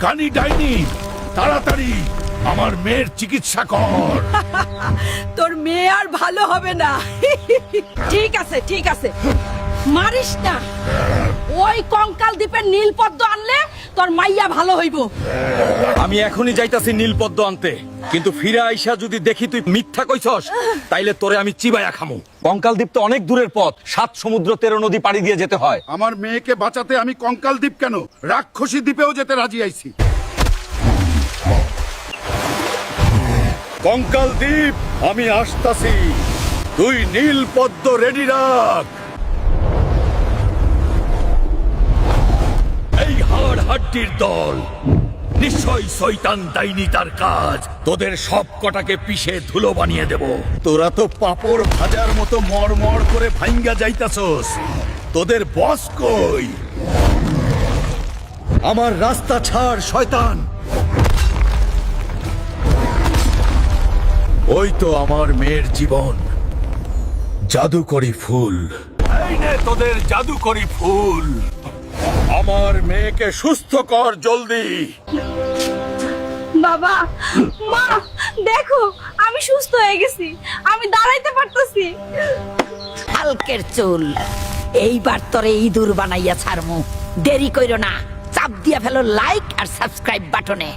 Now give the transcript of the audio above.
কানি ডাইনি, তাড়াতাড়ি আমার মেয়ের চিকিৎসা কর। তোর মেয়ে আর ভালো হবে না। ঠিক আছে ঠিক আছে, মারিস না। ওই কঙ্কাল দ্বীপের নীলপদ্ম আনলে তোর মাইয়া ভালো হইব। আমি এখনই যাইতাছি নীলপদ্ম আনতে, কিন্তু ফিরে আইসা যদি দেখি তুই মিথ্যা কইছস তাইলে তোরে আমি চিবাইয়া খামু। কঙ্কাল দ্বীপ তো অনেক দূরের পথ, 7 সমুদ্র 13 নদী পাড়ি দিয়ে যেতে হয়। আমার মেয়েকে বাঁচাতে আমি কঙ্কাল দ্বীপ কেন, রাক্ষসী দ্বীপেও যেতে রাজি আইছি। কঙ্কাল দ্বীপ, আমি আসতাছি। তুই নীলপদ্ম রেডি রাখ। এই হাড় হাড্ডির দল, নিশ্চয় শয়তান ডাইনি তার কাজ। তোদের সব কটাকে পিষে ধুলো বানিয়ে দেব। তোরা তো পাপড় ভাজার মতো মড়মড় করে ভাঙ্গা যাইতাছস। তোদের বস কই? আমার রাস্তা ছাড় শয়তান। ওই তো আমার মেয়ের জীবন, জাদুকরি ফুল। এই নে তোদের জাদুকরি ফুল। আমার মেয়েকে সুস্থ কর জলদি। বাবা, মা, দেখো আমি সুস্থ হয়ে গেছি, আমি দাঁড়াইতে পারতেছি। হালকের চুল, এইবার তোরে ইঁদুর বানাইয়া ছাড়মু। দেরি কইরো না, চাপ দিয়া ফেলো লাইক আর সাবস্ক্রাইব বাটনে।